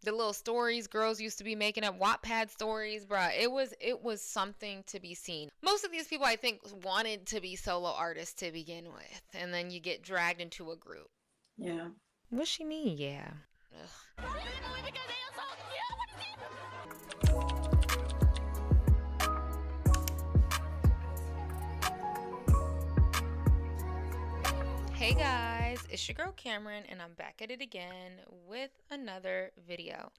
The little stories girls used to be making up, Wattpad stories, bruh. It was something to be seen. Most of these people, I think, wanted to be solo artists to begin with, and then you get dragged into a group. Yeah. What's she mean? Yeah. Ugh. Hey guys, it's your girl Cameron, and I'm back at it again with another video.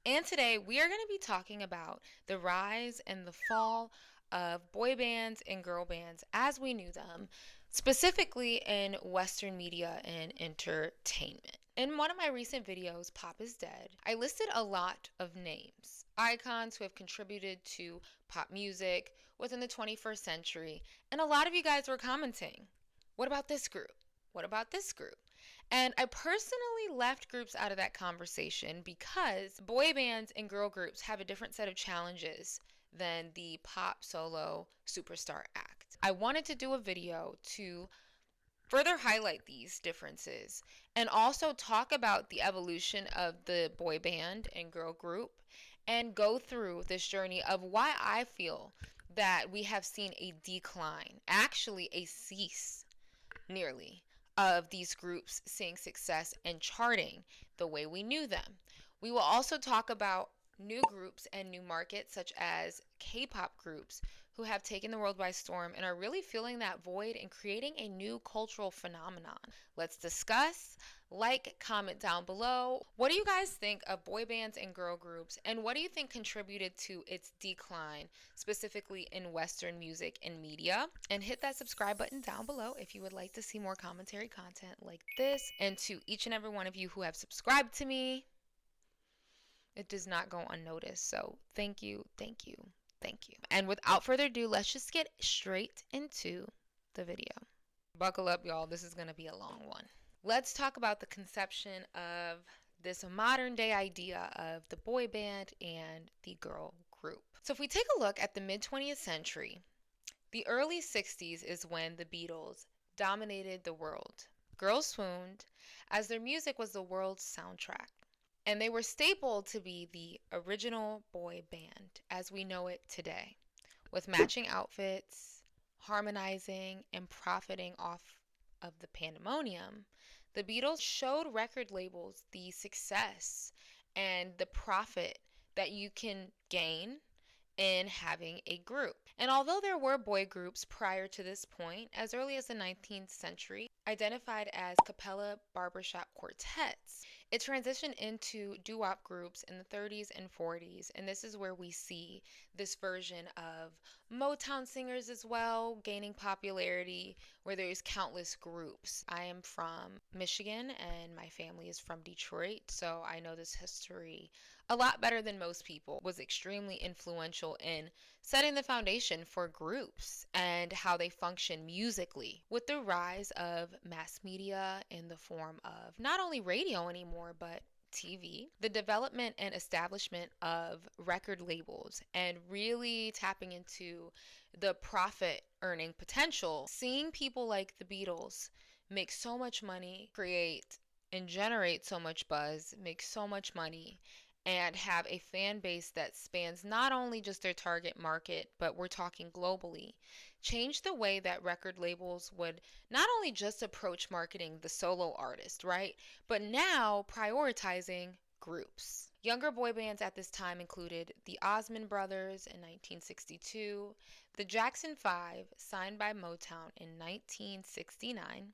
And today we are going to be talking about the rise and the fall of boy bands and girl bands as we knew them, specifically in Western media and entertainment. In one of my recent videos, Pop is Dead, I listed a lot of names, icons who have contributed to pop music within the 21st century, and a lot of you guys were commenting, what about this group? What about this group? And I personally left groups out of that conversation because boy bands and girl groups have a different set of challenges than the pop solo superstar act. I wanted to do a video to further highlight these differences and also talk about the evolution of the boy band and girl group and go through this journey of why I feel that we have seen a decline, actually a cease nearly, of these groups seeing success and charting the way we knew them. We will also talk about new groups and new markets such as K-pop groups who have taken the world by storm and are really filling that void and creating a new cultural phenomenon. Let's discuss. Like, comment down below. What do you guys think of boy bands and girl groups, and what do you think contributed to its decline, specifically in Western music and media? And hit that subscribe button down below if you would like to see more commentary content like this. And to each and every one of you who have subscribed to me, it does not go unnoticed. So thank you, thank you, thank you. And without further ado, let's just get straight into the video. Buckle up, y'all. This is going to be a long one. Let's talk about the conception of this modern day idea of the boy band and the girl group. So if we take a look at the mid 20th century, the early 60s is when the Beatles dominated the world. Girls swooned as their music was the world's soundtrack. And they were stapled to be the original boy band as we know it today, with matching outfits, harmonizing, and profiting off of the pandemonium. The Beatles showed record labels the success and the profit that you can gain in having a group. And although there were boy groups prior to this point, as early as the 19th century, identified as cappella barbershop quartets, it transitioned into doo-wop groups in the 30s and 40s, and this is where we see this version of Motown singers as well gaining popularity, where there's countless groups. I am from Michigan and my family is from Detroit, so I know this history a lot better than most people. Was extremely influential in setting the foundation for groups and how they function musically. With the rise of mass media in the form of not only radio anymore, but TV, the development and establishment of record labels, and really tapping into the profit earning potential, seeing people like the Beatles make so much money, create and generate so much buzz, make so much money, and have a fan base that spans not only just their target market, but we're talking globally, changed the way that record labels would not only just approach marketing the solo artist, right, but now prioritizing groups. Younger boy bands at this time included the Osmond Brothers in 1962, the Jackson 5, signed by Motown in 1969.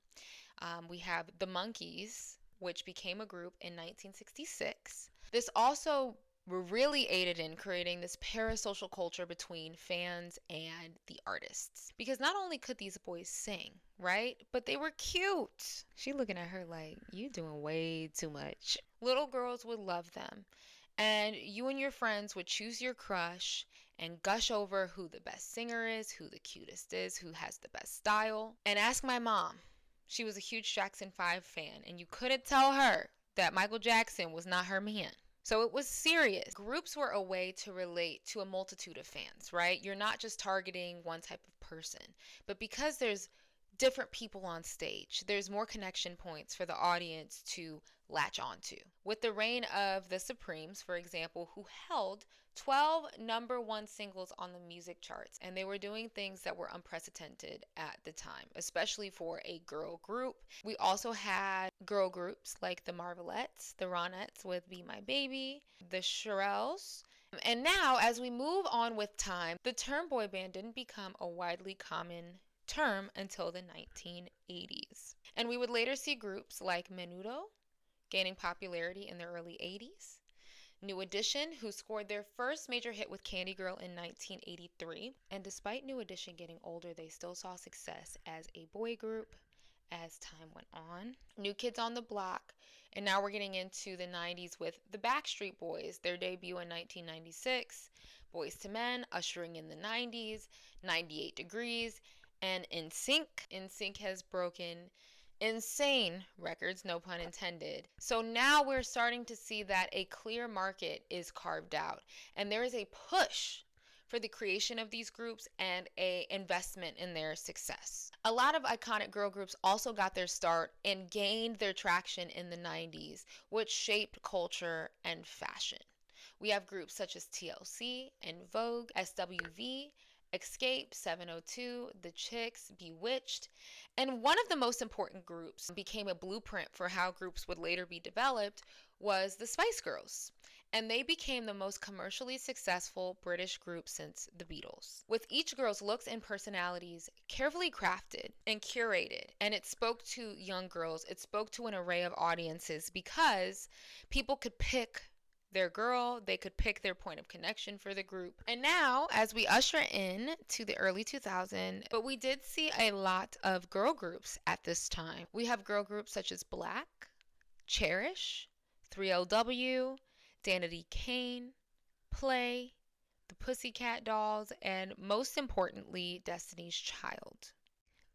We have the Monkees, which became a group in 1966. This also really aided in creating this parasocial culture between fans and the artists. Because not only could these boys sing, right? But they were cute. She looking at her like, you doing way too much. Little girls would love them. And you and your friends would choose your crush and gush over who the best singer is, who the cutest is, who has the best style. And ask my mom. She was a huge Jackson 5 fan, and you couldn't tell her that Michael Jackson was not her man. So it was serious. Groups were a way to relate to a multitude of fans, right? You're not just targeting one type of person, but because there's different people on stage, there's more connection points for the audience to latch onto. With the reign of the Supremes, for example, who held 12 number one singles on the music charts, and they were doing things that were unprecedented at the time, especially for a girl group. We also had girl groups like the Marvelettes, the Ronettes with Be My Baby, the Shirelles. And now, as we move on with time, the term boy band didn't become a widely common term until the 1980s. And we would later see groups like Menudo gaining popularity in the early 80s, New Edition, who scored their first major hit with Candy Girl in 1983. And despite New Edition getting older, they still saw success as a boy group as time went on. New Kids on the Block, and now we're getting into the 90s with the Backstreet Boys, their debut in 1996, Boys to Men ushering in the 90s, 98 Degrees, and NSYNC. NSYNC has broken insane records, no pun intended. So now we're starting to see that a clear market is carved out, and there is a push for the creation of these groups and a investment in their success. A lot of iconic girl groups also got their start and gained their traction in the 90s, which shaped culture and fashion. We have groups such as TLC and Vogue, SWV, Escape, 702, The Chicks, Bewitched, and one of the most important groups became a blueprint for how groups would later be developed was the Spice Girls. And they became the most commercially successful British group since the Beatles. With each girl's looks and personalities carefully crafted and curated, and it spoke to young girls, it spoke to an array of audiences because people could pick their girl, they could pick their point of connection for the group. And now, as we usher in to the early 2000s, but we did see a lot of girl groups at this time. We have girl groups such as Black, Cherish, 3LW, Danity Kane, Play, the Pussycat Dolls, and most importantly, Destiny's Child.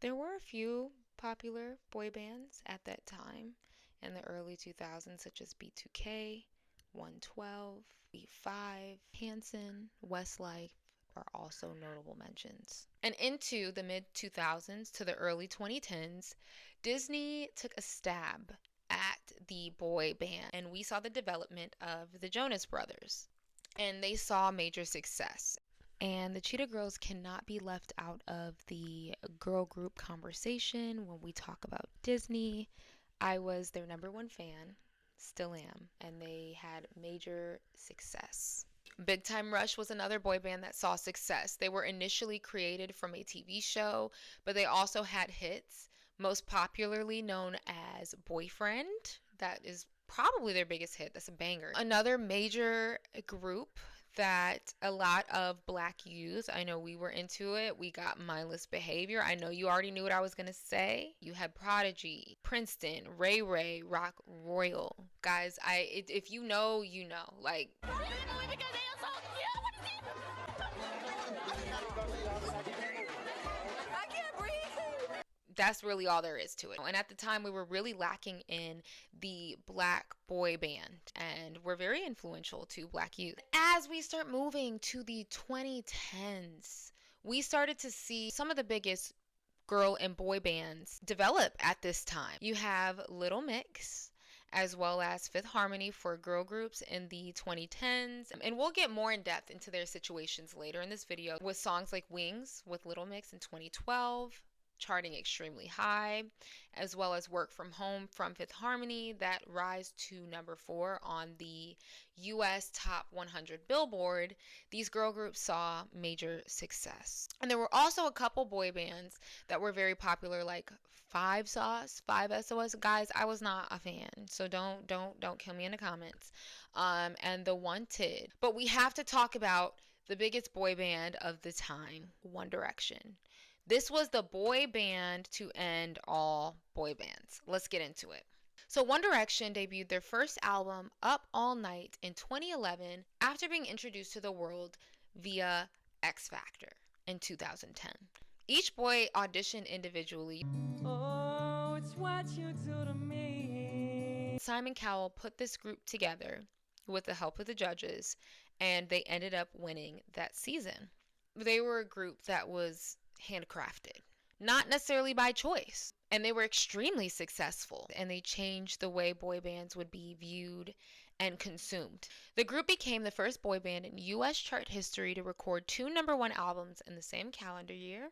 There were a few popular boy bands at that time in the early 2000s, such as B2K, 112, B5, Hanson, Westlife are also notable mentions. And into the mid 2000s to the early 2010s, Disney took a stab at the boy band, and we saw the development of the Jonas Brothers, and they saw major success. And the Cheetah Girls cannot be left out of the girl group conversation when we talk about Disney. I was their number one fan, still am, and they had major success. Big Time Rush was another boy band that saw success. They were initially created from a TV show, but they also had hits, most popularly known as Boyfriend. That is probably their biggest hit. That's a banger. Another major group that a lot of black youth, I know we were into it. We got Mindless Behavior. I know you already knew what I was going to say. You had Prodigy, Princeton, Ray Ray, Rock Royal. Guys, if you know, you know. Like, that's really all there is to it. And at the time, we were really lacking in the black boy band, and we're very influential to black youth. As we start moving to the 2010s, we started to see some of the biggest girl and boy bands develop at this time. You have Little Mix, as well as Fifth Harmony for girl groups in the 2010s. And we'll get more in depth into their situations later in this video with songs like Wings with Little Mix in 2012. Charting extremely high, as well as Work From Home from Fifth Harmony that rise to number 4 on the US Top 100 Billboard. These girl groups saw major success. And there were also a couple boy bands that were very popular, like Five Sauce, 5SOS. Guys, I was not a fan, so don't kill me in the comments. And The Wanted. But we have to talk about the biggest boy band of the time, One Direction. This was the boy band to end all boy bands. Let's get into it. So One Direction debuted their first album, Up All Night, in 2011 after being introduced to the world via X Factor in 2010. Each boy auditioned individually. Oh, it's what you do to me. Simon Cowell put this group together with the help of the judges, and they ended up winning that season. They were a group that was handcrafted. not necessarily by choice. And they were extremely successful, and they changed the way boy bands would be viewed and consumed. The group became the first boy band in U.S. chart history to record 2 #1 albums in the same calendar year.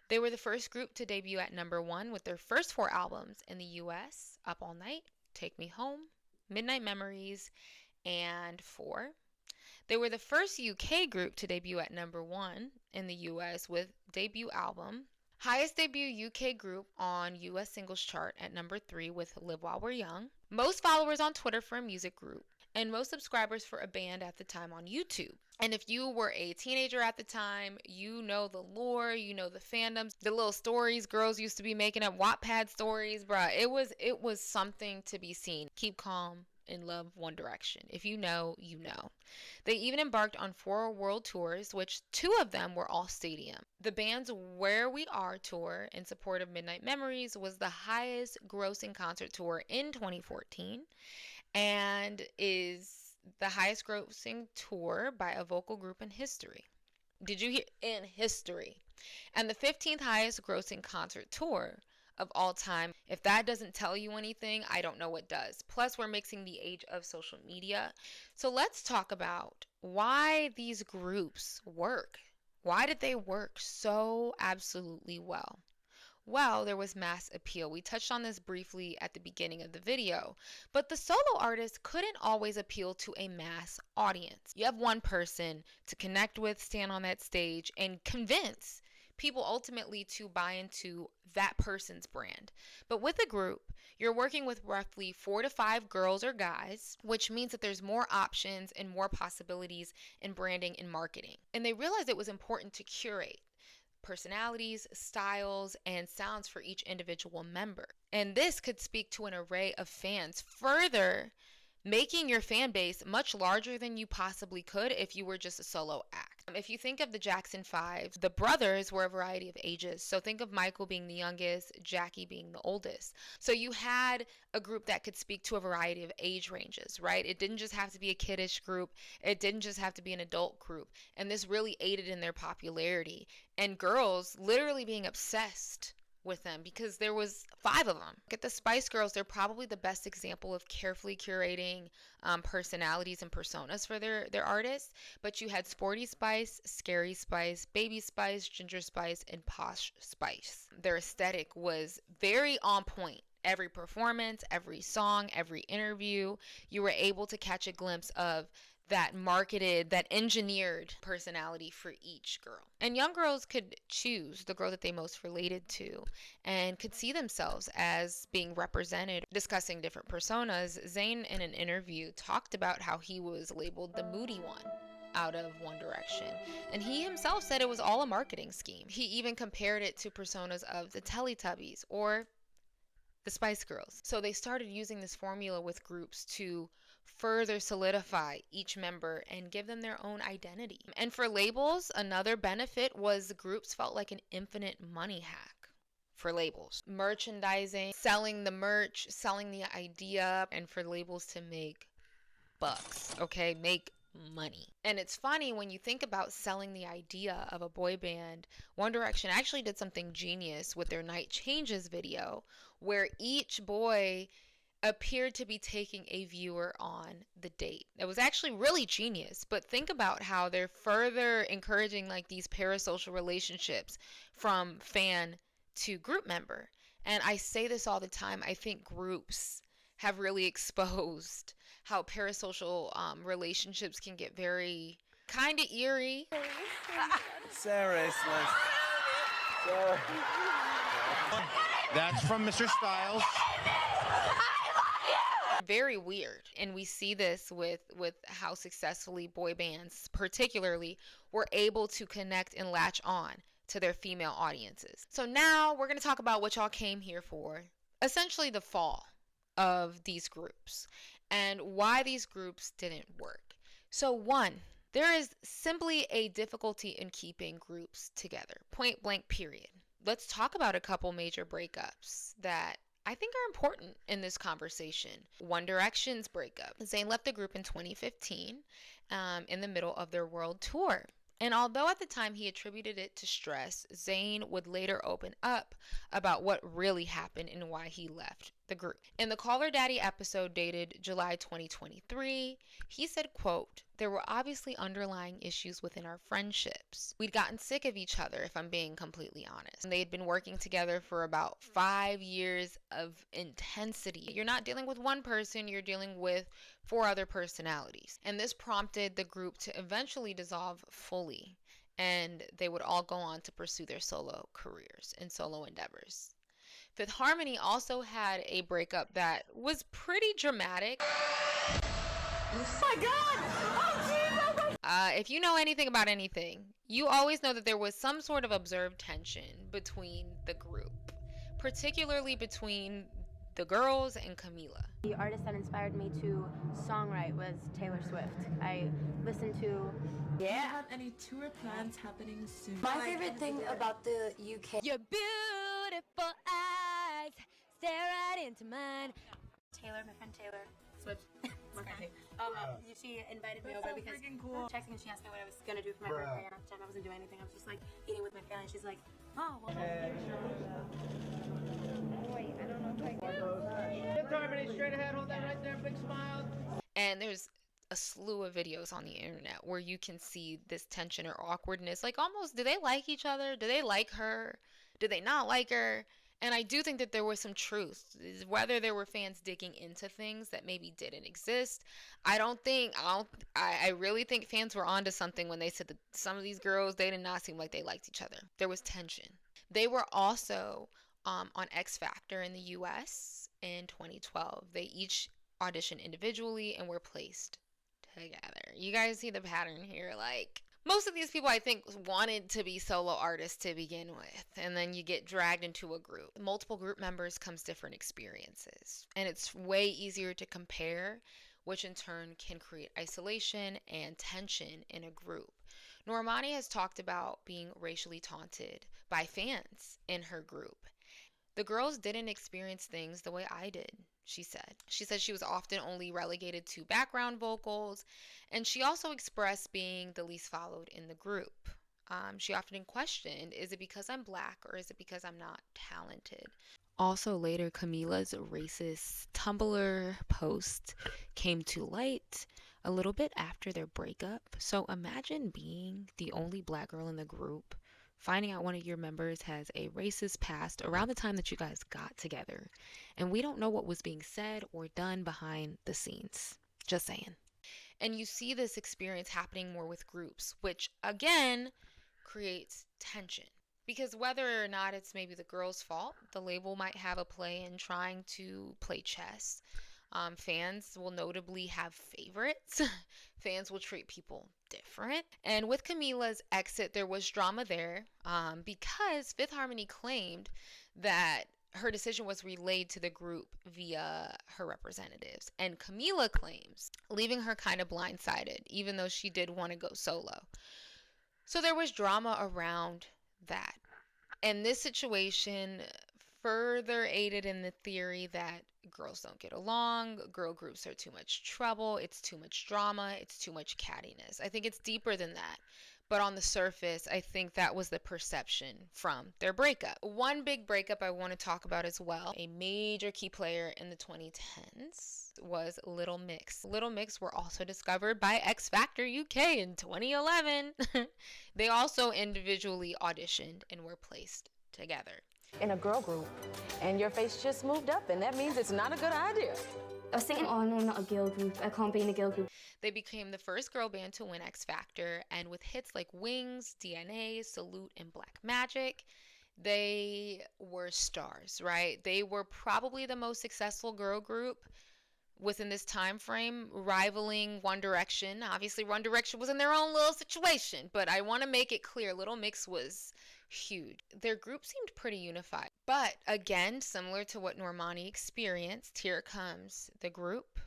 They were the first group to debut at #1 with their first 4 albums in the U.S., Up All Night, Take Me Home, Midnight Memories, and 4. They were the first UK group to debut at #1 in the US with debut album. Highest debut UK group on US singles chart at #3 with Live While We're Young. Most followers on Twitter for a music group. And most subscribers for a band at the time on YouTube. And if you were a teenager at the time, you know the lore, you know the fandoms, the little stories girls used to be making up, Wattpad stories, bruh. It was something to be seen. Keep calm and love One Direction. If you know, you know. They even embarked on 4 world tours, which 2 of them were all stadium. The band's Where We Are tour in support of Midnight Memories was the highest grossing concert tour in 2014 and is the highest grossing tour by a vocal group in history. Did you hear? In history. And the 15th highest grossing concert tour of all time. If that doesn't tell you anything, I don't know what does. Plus, we're mixing the age of social media. So let's talk about why these groups work. Why did they work so absolutely well? Well, there was mass appeal. We touched on this briefly at the beginning of the video, but the solo artist couldn't always appeal to a mass audience. You have one person to connect with, stand on that stage, and convince people ultimately to buy into that person's brand. But with a group, you're working with roughly 4 to 5 girls or guys, which means that there's more options and more possibilities in branding and marketing. And they realized it was important to curate personalities, styles, and sounds for each individual member. And this could speak to an array of fans, further making your fan base much larger than you possibly could if you were just a solo act. If you think of the Jackson 5, the brothers were a variety of ages. So think of Michael being the youngest, Jackie being the oldest. So you had a group that could speak to a variety of age ranges, right? It didn't just have to be a kiddish group. It didn't just have to be an adult group. And this really aided in their popularity. And girls literally being obsessed with them because there was 5 of them. Look at the Spice Girls. They're probably the best example of carefully curating personalities and personas for their artists. But you had Sporty Spice, Scary Spice, Baby Spice, Ginger Spice, and Posh Spice. Their aesthetic was very on point. Every performance, every song, every interview, you were able to catch a glimpse of that marketed, that engineered personality for each girl. And young girls could choose the girl that they most related to and could see themselves as being represented. Discussing different personas, Zayn in an interview talked about how he was labeled the moody one out of One Direction. And he himself said it was all a marketing scheme. He even compared it to personas of the Teletubbies or the Spice Girls. So they started using this formula with groups to further solidify each member and give them their own identity. And for labels, another benefit was the groups felt like an infinite money hack for labels. Merchandising, selling the merch, selling the idea, and for labels to make bucks, okay? Make money. And it's funny when you think about selling the idea of a boy band. One Direction actually did something genius with their Night Changes video where each boy appeared to be taking a viewer on the date. It was actually really genius, but think about how they're further encouraging like these parasocial relationships from fan to group member. And I say this all the time, I think groups have really exposed how parasocial relationships can get very kind of eerie. Seriously. That's from Mr. Styles. Very weird. And we see this with how successfully boy bands particularly were able to connect and latch on to their female audiences. So now we're going to talk about what y'all came here for. Essentially the fall of these groups and why these groups didn't work. So 1, there is simply a difficulty in keeping groups together. Point blank, period. Let's talk about a couple major breakups that I think are important in this conversation. One Direction's breakup. Zayn left the group in 2015 in the middle of their world tour. And although at the time he attributed it to stress, Zayn would later open up about what really happened and why he left the group. In the Call Her Daddy episode dated July 2023, he said, quote, "There were obviously underlying issues within our friendships. We'd gotten sick of each other, if I'm being completely honest. And they had been working together for about 5 years of intensity. You're not dealing with one person, you're dealing with 4 other personalities. And this prompted the group to eventually dissolve fully, and they would all go on to pursue their solo careers and solo endeavors. Fifth Harmony also had a breakup that was pretty dramatic. Oh my God! Oh, geez! If you know anything about anything, you always know that there was some sort of observed tension between the group, particularly between the girls and Camila. The artist that inspired me to songwrite was Taylor Swift. I listened to... Do you have any tour plans happening soon? My favorite thing about the UK... Your beautiful eyes stare right into mine. Taylor, my friend Taylor Swift. Okay. She invited me over because cool. texting and she asked me what I was gonna do for my birthday, and at the time I wasn't doing anything. I was just like eating with my family. She's like, "Oh, well." Wait, I don't know if I can. Fifth Harmony, straight ahead, hold that right there, big smile. And there's a slew of videos on the internet where you can see this tension or awkwardness. Like, almost, do they like each other? Do they like her? Do they not like her? And I do think that there was some truth. Whether there were fans digging into things that maybe didn't exist, I really think fans were onto something when they said that some of these girls, they did not seem like they liked each other. There was tension. They were also on X Factor in the US in 2012. They each auditioned individually and were placed together. You guys see the pattern here. Like, most of these people, I think, wanted to be solo artists to begin with, and then you get dragged into a group. Multiple group members comes different experiences, and it's way easier to compare, which in turn can create isolation and tension in a group. Normani has talked about being racially taunted by fans in her group. The girls didn't experience things the way I did, she said. She said she was often only relegated to background vocals, and she also expressed being the least followed in the group. She often questioned, is it because I'm black or is it because I'm not talented? Also later, Camila's racist Tumblr post came to light a little bit after their breakup. So imagine being the only black girl in the group, finding out one of your members has a racist past around the time that you guys got together, and we don't know what was being said or done behind the scenes. Just saying. And you see this experience happening more with groups, which again creates tension. Because whether or not it's maybe the girl's fault, the label might have a play in trying to play chess. Fans will notably have favorites. Fans will treat people different. And with Camila's exit, there was drama there because Fifth Harmony claimed that her decision was relayed to the group via her representatives. And Camila claims leaving her kind of blindsided, even though she did want to go solo. So there was drama around that. And this situation further aided in the theory that girls don't get along, girl groups are too much trouble, it's too much drama, it's too much cattiness. I think it's deeper than that. But on the surface, I think that was the perception from their breakup. One big breakup I want to talk about as well, a major key player in the 2010s was Little Mix. Little Mix were also discovered by X Factor UK in 2011. They also individually auditioned and were placed together. In a girl group, and your face just moved up, and that means it's not a good idea. I was thinking, oh no, not a girl group. I can't be in a girl group. They became the first girl band to win X Factor, and with hits like Wings, DNA, Salute, and Black Magic, they were stars, right? They were probably the most successful girl group within this time frame, rivaling One Direction. Obviously, One Direction was in their own little situation, but I want to make it clear, Little Mix was huge. Their group seemed pretty unified. But again, similar to what Normani experienced, here comes the group,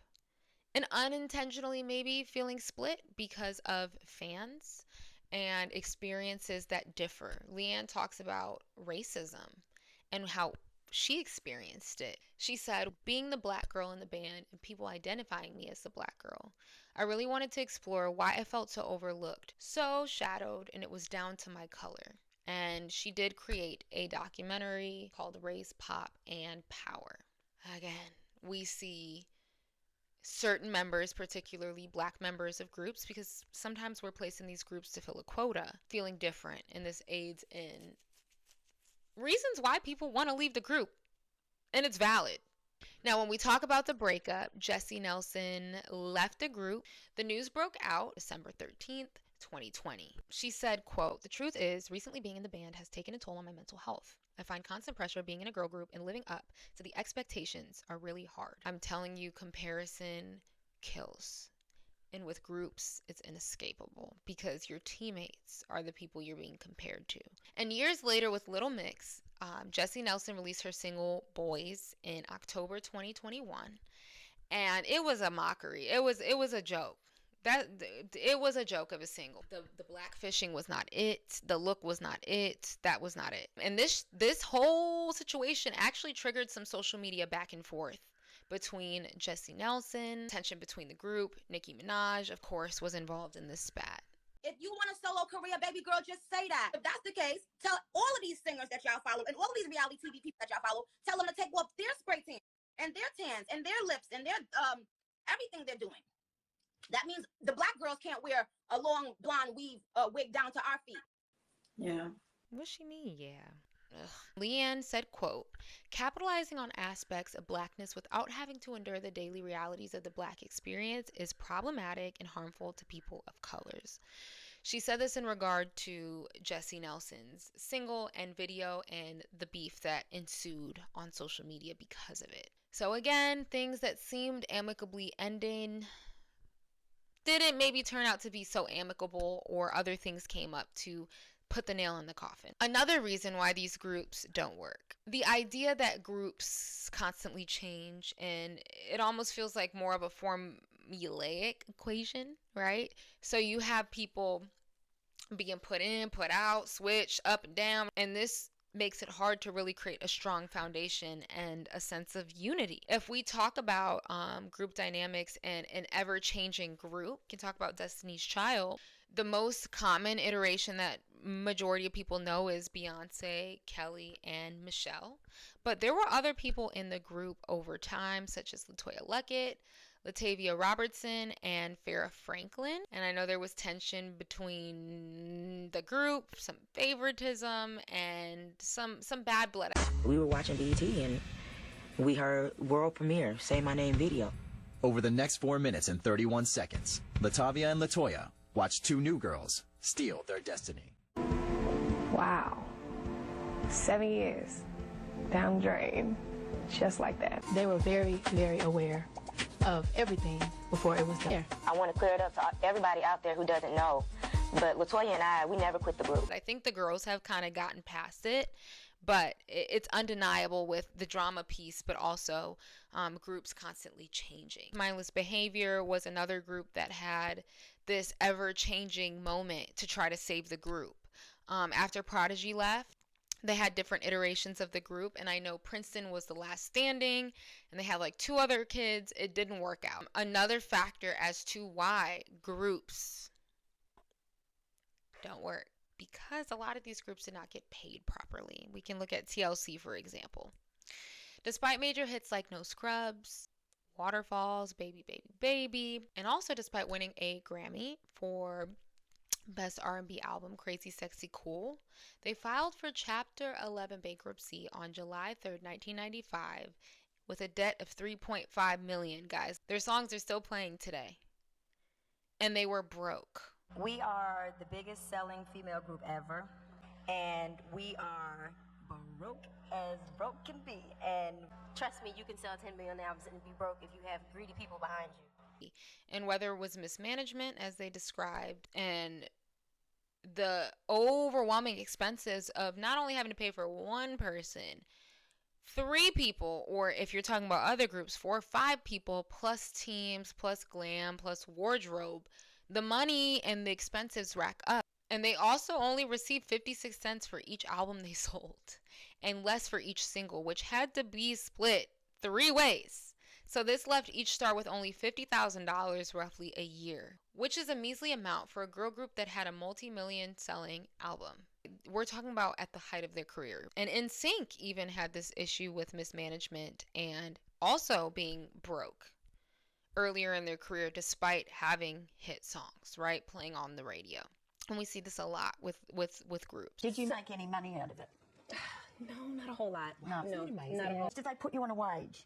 and unintentionally maybe feeling split because of fans and experiences that differ. Leanne talks about racism and how she experienced it. She said, being the black girl in the band and people identifying me as the black girl, I really wanted to explore why I felt so overlooked, so shadowed, and it was down to my color. And she did create a documentary called Race, Pop, and Power. Again, we see certain members, particularly black members of groups, because sometimes we're placed in these groups to fill a quota, feeling different, and this aids in reasons why people want to leave the group, and it's valid. Now, when we talk about the breakup, Jessie Nelson left the group. The news broke out December 13th, 2020. She said, quote, "The truth is, recently being in the band has taken a toll on my mental health. I find constant pressure being in a girl group and living up to the expectations are really hard. I'm telling you, comparison kills. And with groups, it's inescapable because your teammates are the people you're being compared to." And years later with Little Mix, Jessie Nelson released her single Boys in October 2021. And it was a mockery. It was a joke. It was a joke of a single. The blackfishing was not it. The look was not it. That was not it. And this whole situation actually triggered some social media back and forth between Jessie Nelson, tension between the group. Nicki Minaj, of course, was involved in this spat. If you want a solo career, baby girl, just say that. If that's the case, tell all of these singers that y'all follow and all of these reality TV people that y'all follow, tell them to take off their spray tan and their tans and their lips and their everything they're doing. That means the black girls can't wear a long blonde weave wig down to our feet. Yeah. What she mean? Yeah. Ugh. Leanne said, quote, "Capitalizing on aspects of blackness without having to endure the daily realities of the black experience is problematic and harmful to people of colors." She said this in regard to Jessie Nelson's single and video and the beef that ensued on social media because of it. So again, things that seemed amicably ending didn't maybe turn out to be so amicable, or other things came up to put the nail in the coffin. Another reason why these groups don't work. The idea that groups constantly change, and it almost feels like more of a formulaic equation, right? So you have people being put in, put out, switch up and down, and this makes it hard to really create a strong foundation and a sense of unity. If we talk about group dynamics and an ever-changing group, we can talk about Destiny's Child. The most common iteration that majority of people know is Beyonce, Kelly, and Michelle. But there were other people in the group over time, such as LaToya Luckett, Latavia Robertson, and Farrah Franklin. And I know there was tension between the group, some favoritism, and some bad blood. We were watching BET and we heard world premiere, Say My Name video. Over the next 4 minutes and 31 seconds, Latavia and LaToya watch two new girls steal their destiny. Wow. 7 years down the drain, just like that. They were very, very aware of everything before it was done. I want to clear it up to everybody out there who doesn't know, but LaToya and I, we never quit the group. I think the girls have kind of gotten past it, but it's undeniable with the drama piece, but also groups constantly changing. Mindless Behavior was another group that had this ever-changing moment to try to save the group. After Prodigy left, they had different iterations of the group, and I know Princeton was the last standing, and they had like 2 other kids. It didn't work out. Another factor as to why groups don't work, because a lot of these groups did not get paid properly. We can look at TLC, for example. Despite major hits like No Scrubs, Waterfalls, Baby Baby Baby, and also despite winning a Grammy for Best R&B Album, Crazy Sexy Cool, they filed for Chapter 11 bankruptcy on July 3rd, 1995 with a debt of $3.5 million, guys. Their songs are still playing today. And they were broke. We are the biggest selling female group ever, and we are broke as broke can be. And trust me, you can sell 10 million albums and be broke if you have greedy people behind you. And whether it was mismanagement, as they described, and the overwhelming expenses of not only having to pay for one person, 3 people, or if you're talking about other groups, 4 or 5 people, plus teams, plus glam, plus wardrobe, the money and the expenses rack up. And they also only received 56 cents for each album they sold, and less for each single, which had to be split 3 ways. So this left each star with only $50,000 roughly a year, which is a measly amount for a girl group that had a multi-million selling album. We're talking about at the height of their career. And NSYNC even had this issue with mismanagement and also being broke earlier in their career despite having hit songs, right, playing on the radio. And we see this a lot with groups. Did you make any money out of it? No, not a whole lot. No, not a whole. Did they put you on a wage?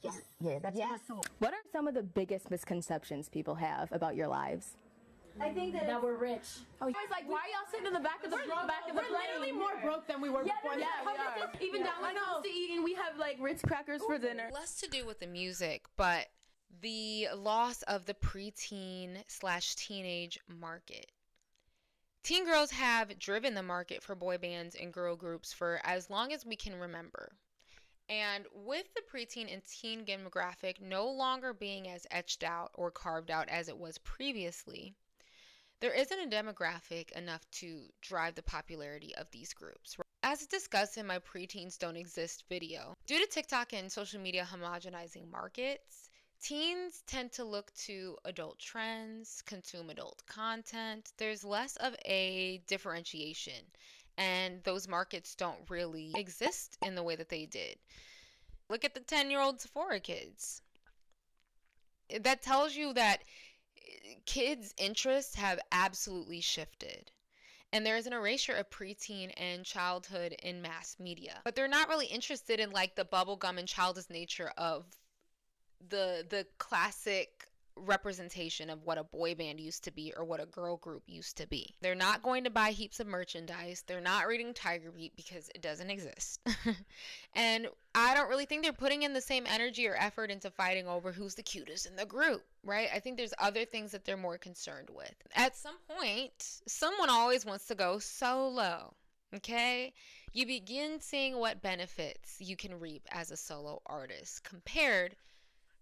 Yes. Yeah, that's what I saw. What are some of the biggest misconceptions people have about your lives? I think that we're rich. Oh, it's like, why are y'all sitting in the back of the plane? We're literally more broke than we were before. Yeah, we are. Even down when it comes to eating, we have like Ritz crackers for dinner. Less to do with the music, but the loss of the preteen/teenage market. Teen girls have driven the market for boy bands and girl groups for as long as we can remember. And with the preteen and teen demographic no longer being as etched out or carved out as it was previously, there isn't a demographic enough to drive the popularity of these groups. As discussed in my Preteens Don't Exist video, due to TikTok and social media homogenizing markets, teens tend to look to adult trends, consume adult content. There's less of a differentiation, and those markets don't really exist in the way that they did. Look at the 10-year-old Sephora kids. That tells you that kids' interests have absolutely shifted. And there is an erasure of preteen and childhood in mass media. But they're not really interested in like the bubblegum and childish nature of the classic representation of what a boy band used to be or what a girl group used to be. They're not going to buy heaps of merchandise. They're not reading Tiger Beat because it doesn't exist. And I don't really think they're putting in the same energy or effort into fighting over who's the cutest in the group, right? I think there's other things that they're more concerned with. At some point, someone always wants to go solo. Okay? You begin seeing what benefits you can reap as a solo artist compared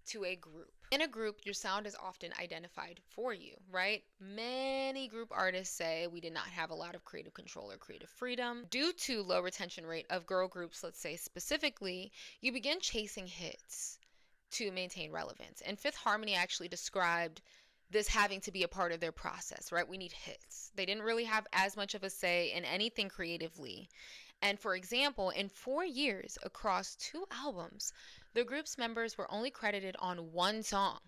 to a group. In a group, your sound is often identified for you, right? Many group artists say we did not have a lot of creative control or creative freedom. Due to low retention rate of girl groups, let's say specifically, you begin chasing hits to maintain relevance. And Fifth Harmony actually described this having to be a part of their process, right? We need hits. They didn't really have as much of a say in anything creatively. And for example, in 4 years across 2 albums, the group's members were only credited on one song,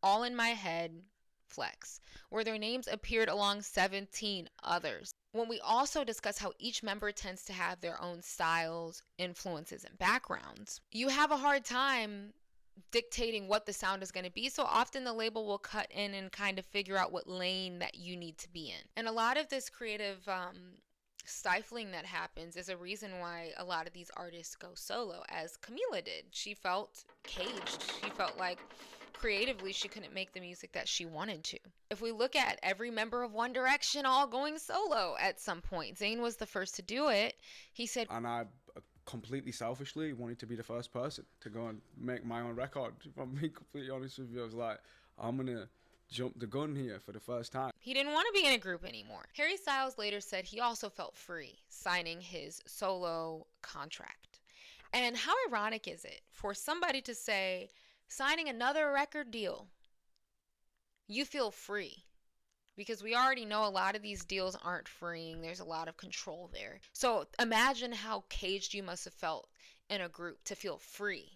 All in My Head, Flex, where their names appeared along 17 others. When we also discuss how each member tends to have their own styles, influences, and backgrounds, you have a hard time dictating what the sound is going to be. So often the label will cut in and kind of figure out what lane that you need to be in. And a lot of this creative stifling that happens is a reason why a lot of these artists go solo, as Camila did. She felt caged. She felt like creatively she couldn't make the music that she wanted to. If we look at every member of One Direction all going solo at some point, Zayn was the first to do it. He said, and I completely selfishly wanted to be the first person to go and make my own record. If I'm being completely honest with you, I was like, I'm gonna jump the gun here for the first time. He didn't want to be in a group anymore. Harry Styles later said he also felt free signing his solo contract. And how ironic is it for somebody to say, signing another record deal, you feel free? Because we already know a lot of these deals aren't freeing. There's a lot of control there. So imagine how caged you must have felt in a group to feel free.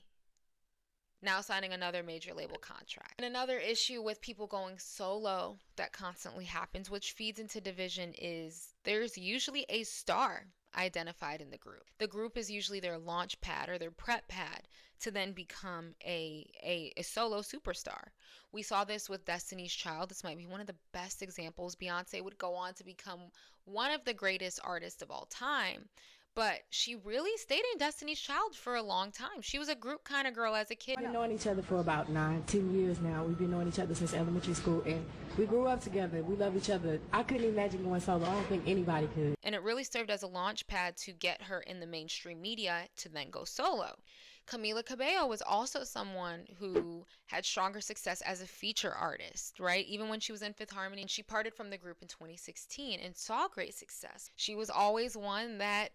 Now signing another major label contract. And another issue with people going solo that constantly happens, which feeds into division, is there's usually a star identified in the group. The group is usually their launch pad or their prep pad to then become a solo superstar. We saw this with Destiny's Child. This might be one of the best examples. Beyonce would go on to become one of the greatest artists of all time. But she really stayed in Destiny's Child for a long time. She was a group kind of girl as a kid. We've been knowing each other for about 9-10 years now. We've been knowing each other since elementary school, and we grew up together. We love each other. I couldn't imagine going solo. I don't think anybody could. And it really served as a launch pad to get her in the mainstream media to then go solo. Camila Cabello was also someone who had stronger success as a feature artist, right? Even when she was in Fifth Harmony, she parted from the group in 2016 and saw great success. She was always one that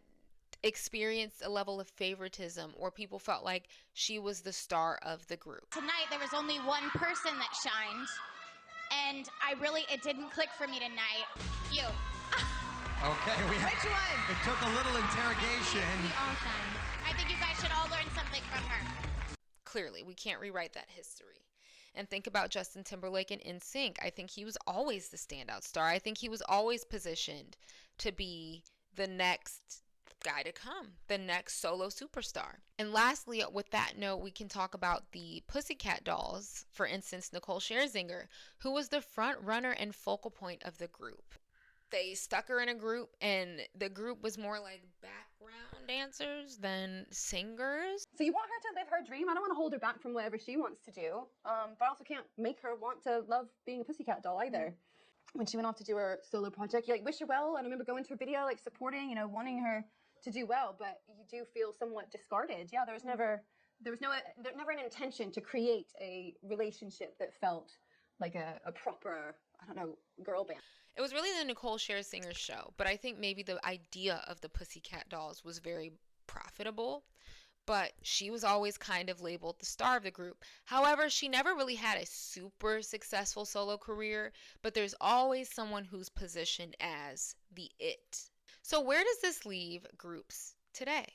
experienced a level of favoritism, or people felt like she was the star of the group. Tonight there was only one person that shined, and it didn't click for me tonight. You. Okay, which one? It took a little interrogation. We all shined. I think you guys should all learn something from her. Clearly, we can't rewrite that history. And think about Justin Timberlake and NSYNC. I think he was always the standout star. I think he was always positioned to be the next guy to come, the next solo superstar. And lastly, with that note, we can talk about the Pussycat Dolls. For instance, Nicole Scherzinger, who was the front runner and focal point of the group. They stuck her in a group, and the group was more like background dancers than singers. So you want her to live her dream. I don't want to hold her back from whatever she wants to do, but I also can't make her want to love being a pussycat doll either. When she went off to do her solo project, you wish her well, and I remember going to her video, supporting, wanting her to do well, but you do feel somewhat discarded. Yeah, there was never an intention to create a relationship that felt like a proper, girl band. It was really the Nicole Scherzinger show, but I think maybe the idea of the Pussycat Dolls was very profitable, but she was always kind of labeled the star of the group. However, she never really had a super successful solo career, but there's always someone who's positioned as the it. So where does this leave groups today?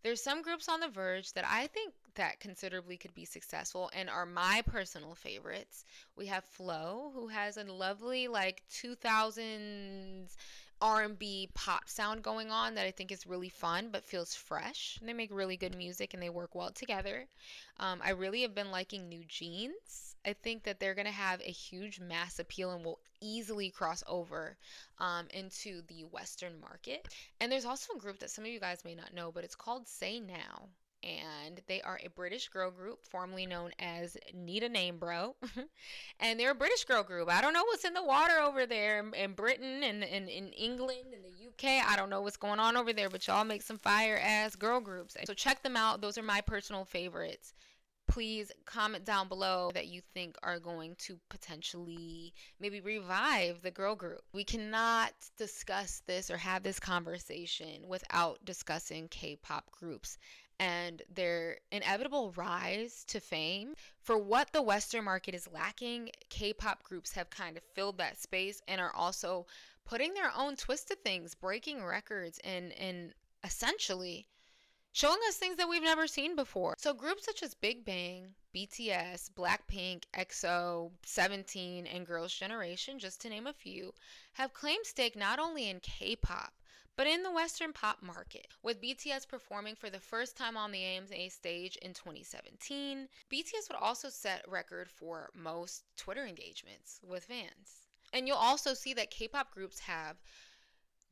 There's some groups on the verge that I think that considerably could be successful and are my personal favorites. We have Flo, who has a lovely 2000s R&B pop sound going on that I think is really fun but feels fresh. They make really good music and they work well together. I really have been liking New Jeans. I think that they're going to have a huge mass appeal and will easily cross over into the Western market. And there's also a group that some of you guys may not know, but it's called Say Now. And they are a British girl group formerly known as Need a Name Bro. And they're a British girl group. I don't know what's in the water over there in Britain and in England and the UK. I don't know what's going on over there, but y'all make some fire ass girl groups. So check them out. Those are my personal favorites. Please comment down below that you think are going to potentially maybe revive the girl group. We cannot discuss this or have this conversation without discussing K-pop groups and their inevitable rise to fame. For what the Western market is lacking, K-pop groups have kind of filled that space and are also putting their own twist to things, breaking records, and essentially showing us things that we've never seen before. So groups such as Big Bang, BTS, Blackpink, EXO, 17, and Girls' Generation, just to name a few, have claimed stake not only in K-pop, but in the Western pop market, with BTS performing for the first time on the AMA stage in 2017. BTS would also set record for most Twitter engagements with fans. And you'll also see that K-pop groups have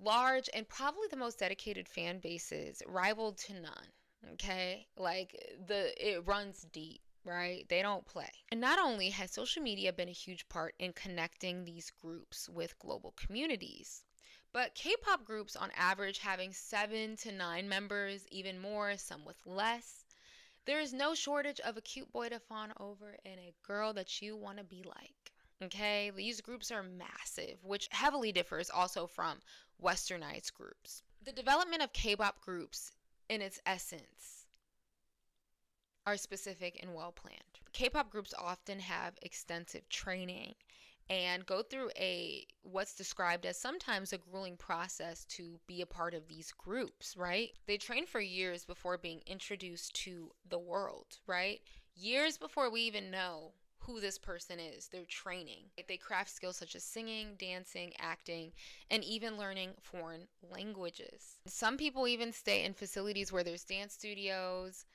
large and probably the most dedicated fan bases, rivaled to none. Okay, it runs deep, right? They don't play. And not only has social media been a huge part in connecting these groups with global communities, but K-pop groups on average having 7 to 9 members, even more, some with less. There is no shortage of a cute boy to fawn over and a girl that you want to be like. Okay, these groups are massive, which heavily differs also from Westernized groups. The development of K-pop groups, in its essence, are specific and well planned. K-pop groups often have extensive training and go through what's described as sometimes a grueling process to be a part of these groups, right? They train for years before being introduced to the world, right? Years before we even know who this person is. They're training. They craft skills such as singing, dancing, acting, and even learning foreign languages. Some people even stay in facilities where there's dance studios,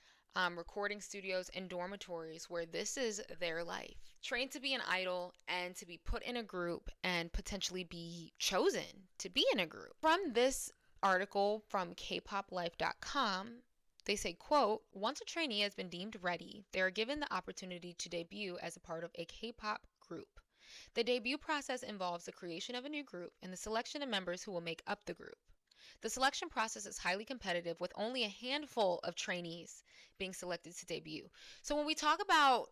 recording studios, and dormitories where this is their life. Trained to be an idol and to be put in a group and potentially be chosen to be in a group. From this article from kpoplife.com, they say, quote, once a trainee has been deemed ready, they are given the opportunity to debut as a part of a K-pop group. The debut process involves the creation of a new group and the selection of members who will make up the group. The selection process is highly competitive, with only a handful of trainees being selected to debut. So when we talk about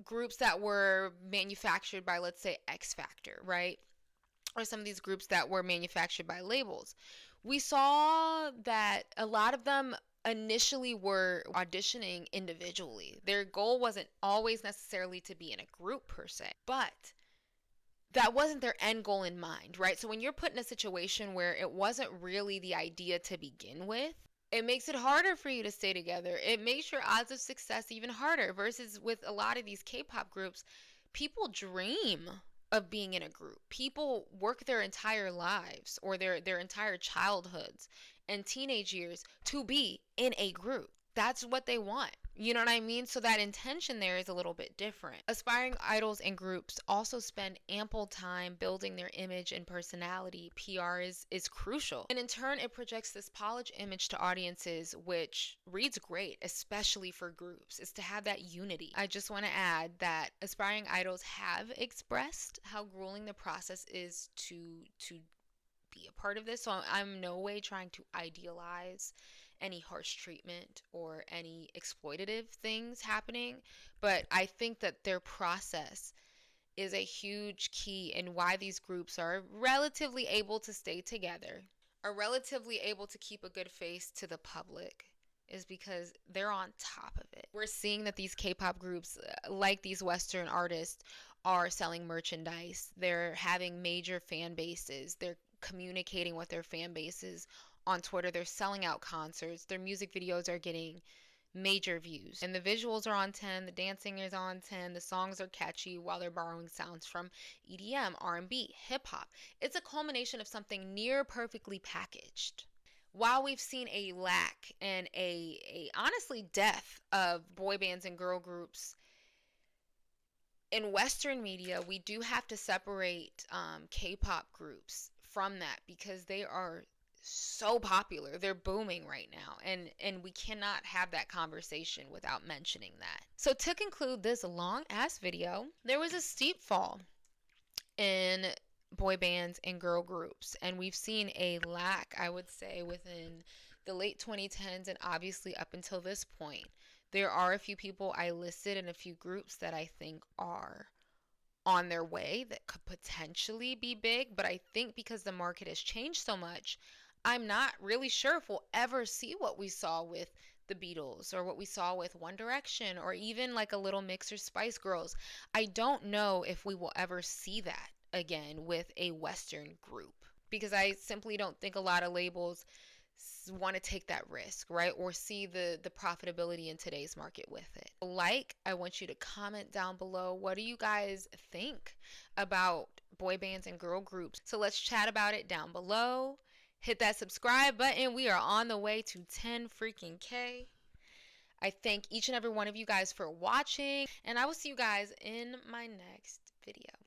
groups that were manufactured by, let's say, X Factor, right? Or some of these groups that were manufactured by labels, We saw that a lot of them initially were auditioning individually. Their goal wasn't always necessarily to be in a group per se, but that wasn't their end goal in mind, right? So when you're put in a situation where it wasn't really the idea to begin with, it makes it harder for you to stay together. It makes your odds of success even harder versus with a lot of these K-pop groups, people dream of being in a group. People work their entire lives or their entire childhoods and teenage years to be in a group. That's what they want. You know what I mean? So that intention there is a little bit different. Aspiring idols and groups also spend ample time building their image and personality. PR is crucial. And in turn, it projects this polished image to audiences, which reads great, especially for groups, is to have that unity. I just want to add that aspiring idols have expressed how grueling the process is to be a part of this. So I'm no way trying to idealize any harsh treatment or any exploitative things happening, but I think that their process is a huge key in why these groups are relatively able to stay together, are relatively able to keep a good face to the public, is because they're on top of it. We're seeing that these K-pop groups, like these Western artists, are selling merchandise. They're having major fan bases. They're communicating with their fan bases on Twitter. They're selling out concerts. Their music videos are getting major views. And the visuals are on 10, the dancing is on 10, the songs are catchy while they're borrowing sounds from EDM, R&B, hip hop. It's a culmination of something near perfectly packaged. While we've seen a lack and a honestly death of boy bands and girl groups in Western media, we do have to separate K-pop groups from that because they are so popular. They're booming right now, and we cannot have that conversation without mentioning that. So to conclude this long ass video, there was a steep fall in boy bands and girl groups, and we've seen a lack, I would say, within the late 2010s and obviously up until this point. There are a few people I listed and a few groups that I think are on their way that could potentially be big, but I think because the market has changed so much, I'm not really sure if we'll ever see what we saw with the Beatles or what we saw with One Direction or even like a Little Mix or Spice Girls. I don't know if we will ever see that again with a Western group because I simply don't think a lot of labels want to take that risk, right? Or see the profitability in today's market with it. I want you to comment down below. What do you guys think about boy bands and girl groups? So let's chat about it down below. Hit that subscribe button. We are on the way to 10 freaking K. I thank each and every one of you guys for watching, and I will see you guys in my next video.